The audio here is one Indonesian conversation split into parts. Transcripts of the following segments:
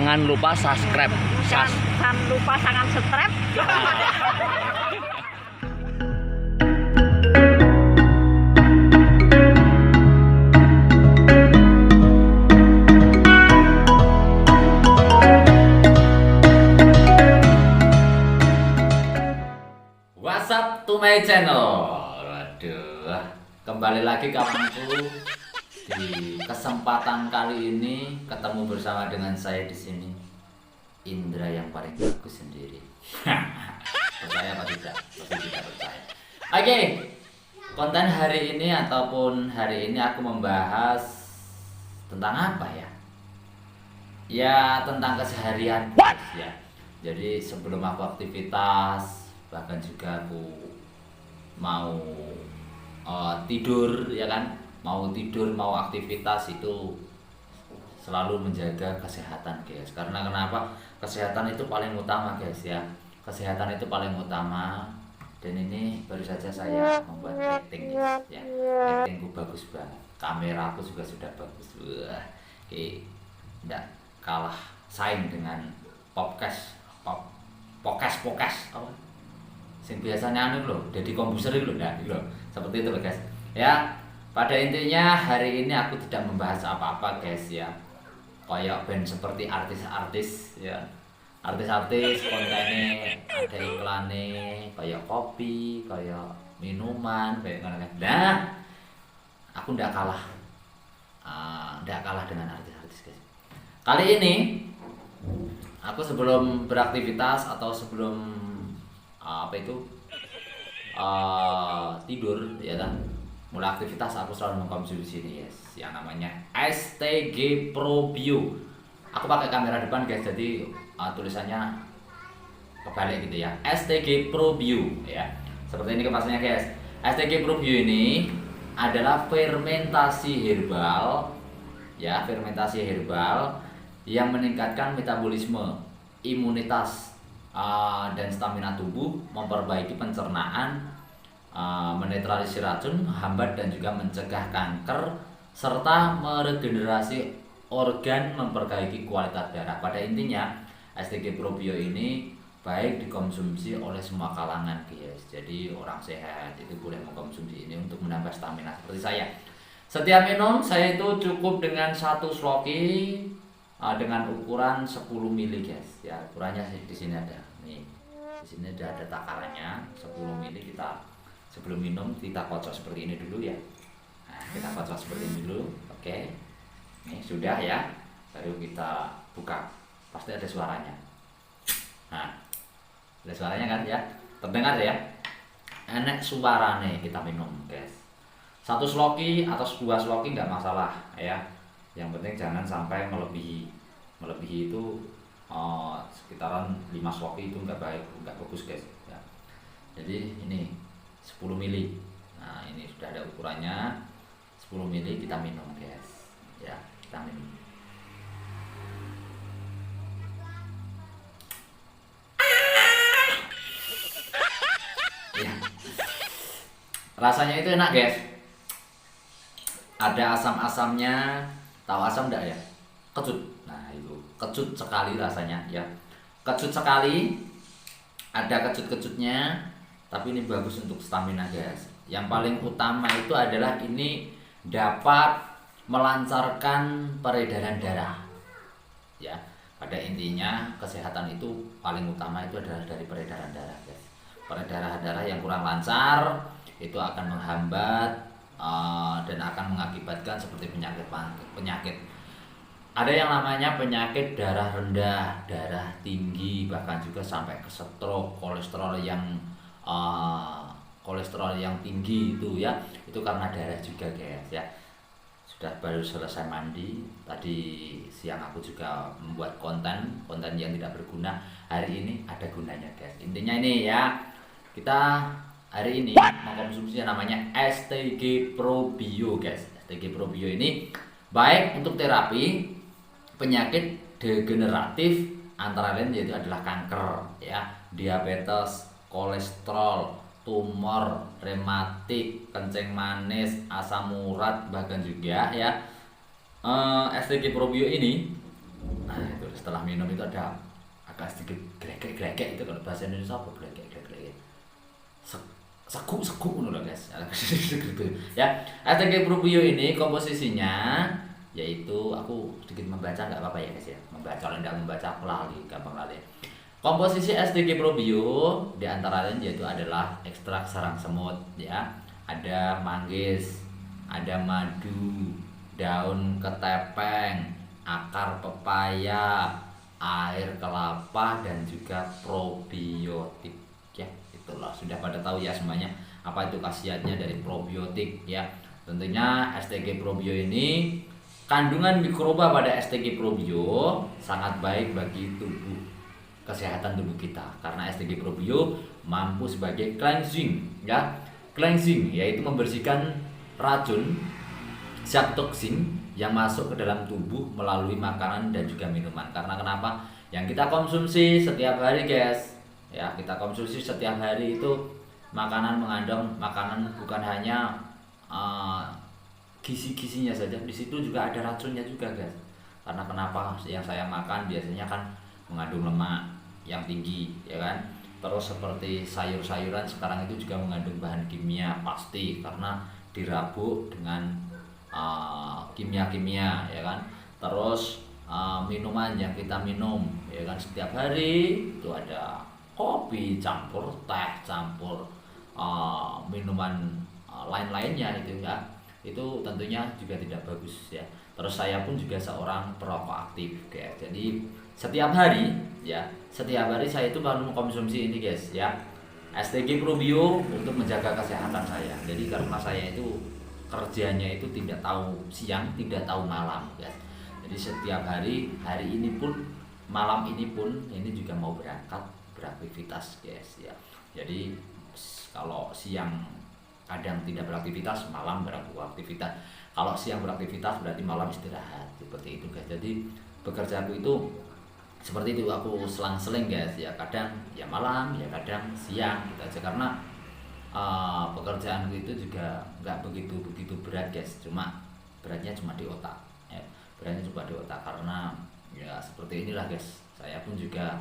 jangan lupa subscribe. Jangan lupa subscribe. What's up to my channel? Waduh, kembali lagi kawanku. Di kesempatan kali ini ketemu bersama dengan saya di sini, Indra yang paling bagus sendiri. Percaya apa tidak? Pasti tidak percaya. Oke, konten hari ini ataupun hari ini aku membahas tentang apa ya? Ya tentang keseharian, guys, ya. Jadi sebelum aku aktivitas, bahkan juga aku mau tidur, ya kan, mau tidur mau aktivitas itu selalu menjaga kesehatan, guys. Karena kenapa? Kesehatan itu paling utama, guys, ya. Kesehatan itu paling utama. Dan ini baru saja saya membuat rating, guys, ya. Ratingku bagus banget, kamera aku juga sudah bagus. Wah, oke, tidak kalah saing dengan podcast apa sing biasanya anu loh, jadi komputer itu loh, nah, gitu loh. Seperti itu loh, guys. Ya, pada intinya hari ini aku tidak membahas apa-apa, guys, ya. Kayak band seperti artis-artis, ya. Artis-artis kontennya ada iklannya, kayak kopi, kayak minuman, kayak kan. Nah, aku tidak kalah. Tidak kalah dengan artis-artis, guys. Kali ini aku sebelum beraktivitas atau sebelum tidur, ya kan, mulai aktivitas aku selalu mengkonsumsi ini, yes, yang namanya STG Probio. Aku pakai kamera depan, guys, jadi tulisannya kebalik gitu ya, STG Probio, ya. Seperti ini kemasannya, guys. STG Probio ini adalah fermentasi herbal, ya, fermentasi herbal yang meningkatkan metabolisme, imunitas, dan stamina tubuh, memperbaiki pencernaan, menetralisir racun, menghambat dan juga mencegah kanker, serta meregenerasi organ, memperbaiki kualitas darah. Pada intinya, STG Probio ini baik dikonsumsi oleh semua kalangan, guys. Jadi orang sehat itu boleh mengkonsumsi ini untuk menambah stamina seperti saya. Setiap minum saya itu cukup dengan 1 sloki dengan ukuran 10 ml, guys, ya. Ukurannya di sini ada nih, di sini ada takarannya 10 ml. Kita sebelum minum kita kocok seperti ini dulu, ya. Nah, kita kocok seperti ini dulu. Oke, ini sudah, ya. Baru kita buka, pasti ada suaranya. Nah, ada suaranya kan, ya, terdengar, ya. Enak suaranya kita minum, guys. 1 sloki atau 2 sloki nggak masalah, ya. Yang penting jangan sampai melebihi itu sekitaran 5 sloki, itu nggak baik, nggak bagus, guys, ya. Jadi ini 10 ml. Nah, ini sudah ada ukurannya 10 ml, kita minum, guys, ya. Kita minum. Ya. Rasanya itu enak, guys. Ada asam-asamnya. Tahu asam enggak, ya? Kecut. Nah, itu kecut sekali rasanya, ya. Kecut sekali. Ada kecut-kecutnya, tapi ini bagus untuk stamina, guys. Yang paling utama itu adalah ini dapat melancarkan peredaran darah. Ya, pada intinya kesehatan itu paling utama itu adalah dari peredaran darah, guys. Peredaran darah yang kurang lancar itu akan menghambat dan akan mengakibatkan seperti penyakit. Ada yang namanya penyakit darah rendah, darah tinggi, bahkan juga sampai ke stroke, kolesterol yang tinggi itu, ya. Itu karena darah juga, guys, ya. Sudah baru selesai mandi. Tadi siang aku juga membuat konten yang tidak berguna. Hari ini ada gunanya, guys. Intinya ini, ya. Kita hari ini mengkonsumsi yang namanya STG Probio, guys. STG Probio ini baik untuk terapi penyakit degeneratif, antara lain yaitu adalah kanker, ya, diabetes, kolesterol, tumor, rematik, kencing manis, asam urat, bahkan juga, ya, STG Probio ini. Nah, itu setelah minum itu ada agak sedikit gregek itu, kalau bahasa Indonesia apa gregek sekuk ngono lho guys. Gitu ya. STG Probio ini komposisinya yaitu, aku sedikit membaca nggak apa-apa ya guys ya. Membaca, kalau tidak membaca aku lali, gampang lali. Komposisi STG Probio diantaranya yaitu adalah ekstrak sarang semut ya, ada manggis, ada madu, daun ketepeng, akar pepaya, air kelapa, dan juga probiotik ya. Itulah, sudah pada tahu ya semuanya apa itu khasiatnya dari probiotik ya. Tentunya STG Probio ini, kandungan mikroba pada STG Probio sangat baik bagi tubuh, kesehatan tubuh kita, karena STG Probio mampu sebagai cleansing ya. Cleansing yaitu membersihkan racun zat toksin yang masuk ke dalam tubuh melalui makanan dan juga minuman. Karena kenapa? Yang kita konsumsi setiap hari guys ya, kita konsumsi setiap hari itu makanan mengandung makanan bukan hanya gizi-gizinya saja, di situ juga ada racunnya juga guys. Karena kenapa? Yang saya makan biasanya kan mengandung lemak yang tinggi ya kan. Terus seperti sayur-sayuran sekarang itu juga mengandung bahan kimia pasti, karena dirabuk dengan kimia-kimia ya kan. Terus minuman yang kita minum ya kan setiap hari itu ada kopi campur teh campur minuman lain-lainnya itu ya, itu tentunya juga tidak bagus ya. Terus saya pun juga seorang perokok aktif guys, jadi setiap hari saya itu baru mengkonsumsi ini guys ya, STG Probio untuk menjaga kesehatan saya. Jadi karena saya itu kerjanya itu tidak tahu siang, tidak tahu malam guys. Jadi setiap hari ini pun, malam ini pun, ini juga mau berangkat beraktivitas guys ya. Jadi kalau siang kadang tidak beraktivitas, malam beraktivitas. Kalau siang beraktivitas berarti malam istirahat, seperti itu guys. Jadi pekerjaanku itu seperti itu, aku selang-seling guys ya, kadang ya malam ya kadang siang gitu aja. Karena pekerjaanku itu juga nggak begitu berat guys, beratnya cuma di otak ya. Beratnya cuma di otak karena ya seperti inilah guys. Saya pun juga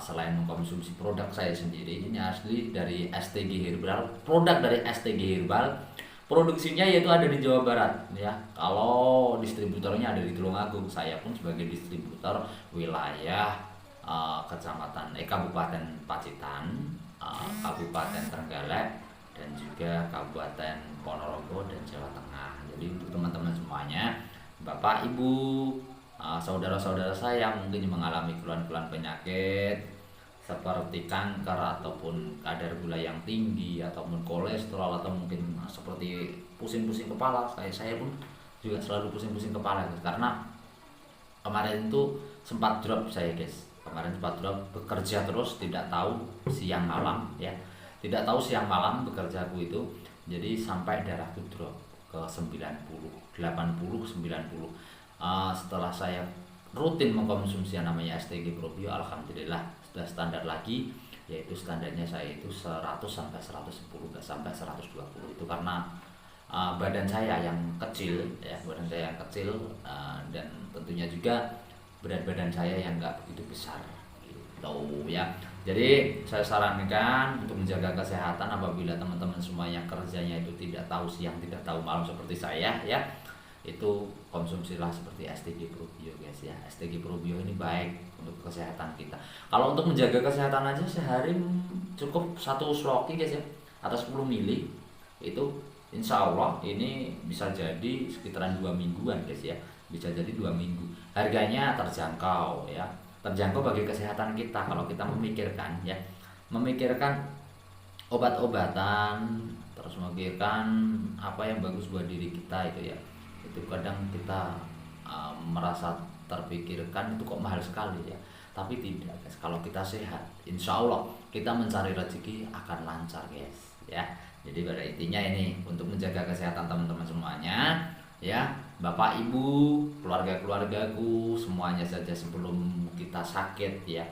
selain mengkonsumsi produk saya sendiri, ini asli dari STG Herbal, produk dari STG Herbal, produksinya yaitu ada di Jawa Barat ya. Kalau distributornya ada di Tulungagung, saya pun sebagai distributor wilayah Kabupaten Pacitan, Kabupaten Trenggalek, dan juga Kabupaten Ponorogo dan Jawa Tengah. Jadi untuk teman-teman semuanya, Bapak Ibu, saudara-saudara saya mungkin mengalami keluhan-keluhan penyakit seperti kanker ataupun kadar gula yang tinggi ataupun kolesterol, atau mungkin seperti pusing-pusing kepala. Saya pun juga selalu pusing-pusing kepala guys, karena kemarin itu sempat drop saya guys. Kemarin sempat drop, bekerja terus tidak tahu siang malam ya, tidak tahu siang malam bekerjaku itu. Jadi sampai darahku drop ke 90, 80, 90. Setelah saya rutin mengkonsumsi yang namanya STG Probio, alhamdulillah sudah standar lagi, yaitu standarnya saya itu 100 sampai 110, nggak sampai 120. Itu karena badan saya yang kecil ya, dan tentunya juga berat badan saya yang nggak begitu besar gitu ya. Jadi saya sarankan untuk menjaga kesehatan, apabila teman-teman semuanya kerjanya itu tidak tahu siang tidak tahu malam seperti saya ya, itu konsumsilah seperti STG Probio guys ya. STG Probio ini baik untuk kesehatan kita. Kalau untuk menjaga kesehatan aja sehari cukup 1 sloki guys ya, atau 10 mili, itu insya Allah ini bisa jadi sekitaran 2 mingguan guys ya, bisa jadi 2 minggu. Harganya terjangkau ya, terjangkau bagi kesehatan kita. Kalau kita memikirkan obat-obatan, terus memikirkan apa yang bagus buat diri kita itu ya, itu kadang kita merasa terpikirkan itu kok mahal sekali ya. Tapi tidak guys, kalau kita sehat, insya Allah kita mencari rezeki akan lancar guys ya. Jadi pada intinya ini untuk menjaga kesehatan teman-teman semuanya ya, Bapak Ibu, keluarga-keluargaku semuanya saja, sebelum kita sakit ya,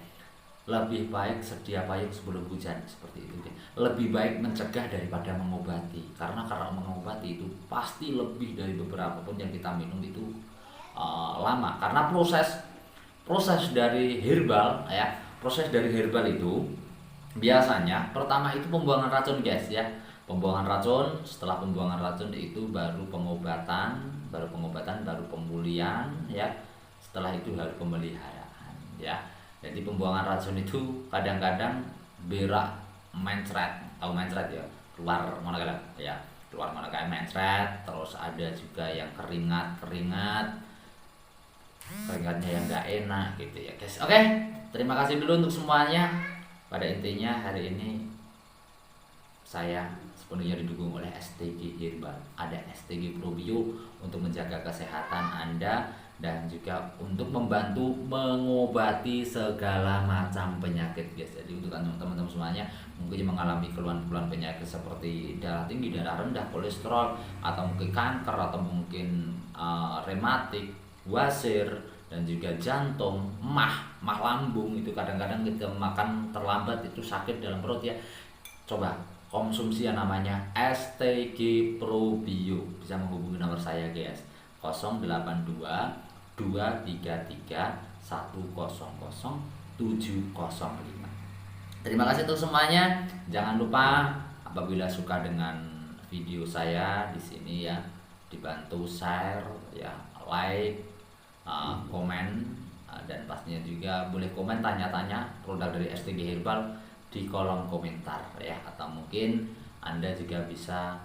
lebih baik sedia payung sebelum hujan, seperti itu ya. Lebih baik mencegah daripada mengobati, karena mengobati itu pasti lebih dari beberapa pun yang kita minum itu lama, karena proses dari herbal ya, proses dari herbal itu biasanya pertama itu pembuangan racun guys ya. Pembuangan racun, setelah pembuangan racun itu baru pengobatan, baru pemulihan ya. Setelah itu harus pemeliharaan ya. Jadi pembuangan racun itu kadang-kadang berak mencret, tahu mencret ya, keluar mana ya, keluar mana kayak mencret. Terus ada juga yang keringatnya yang nggak enak gitu ya guys. Oke, terima kasih dulu untuk semuanya. Pada intinya hari ini saya sepenuhnya didukung oleh STG Herbal. Ada STG Probio untuk menjaga kesehatan Anda dan juga untuk membantu mengobati segala macam penyakit guys. Jadi untuk teman-teman semuanya mungkin mengalami keluhan-keluhan penyakit seperti darah tinggi, darah rendah, kolesterol, atau mungkin kanker, atau mungkin rematik, wasir, dan juga jantung, mah lambung, itu kadang-kadang kita makan terlambat itu sakit dalam perut ya. Coba konsumsi yang namanya STG Probio. Bisa menghubungi nomor saya guys, 082 233 100 705. Terima kasih untuk semuanya. Jangan lupa apabila suka dengan video saya di sini ya, dibantu share ya, like, komen, dan pastinya juga boleh komen tanya-tanya produk dari STG Herbal di kolom komentar ya, atau mungkin Anda juga bisa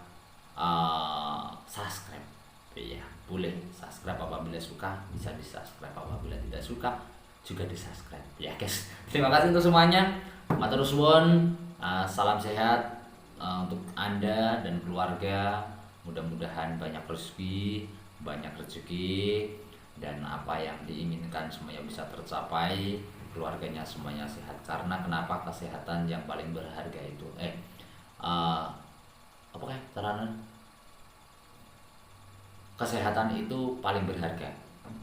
subscribe ya, boleh subscribe apabila suka, bisa di subscribe apabila tidak suka juga di subscribe ya guys. Terima kasih untuk semuanya, matur suwun, salam sehat untuk Anda dan keluarga. Mudah-mudahan banyak rezeki dan apa yang diinginkan semuanya bisa tercapai, keluarganya semuanya sehat. Karena kenapa? Kesehatan yang paling berharga itu kesehatan itu paling berharga,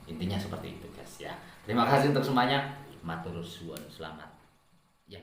intinya seperti itu guys ya. Terima kasih untuk semuanya, matur suwun, selamat ya.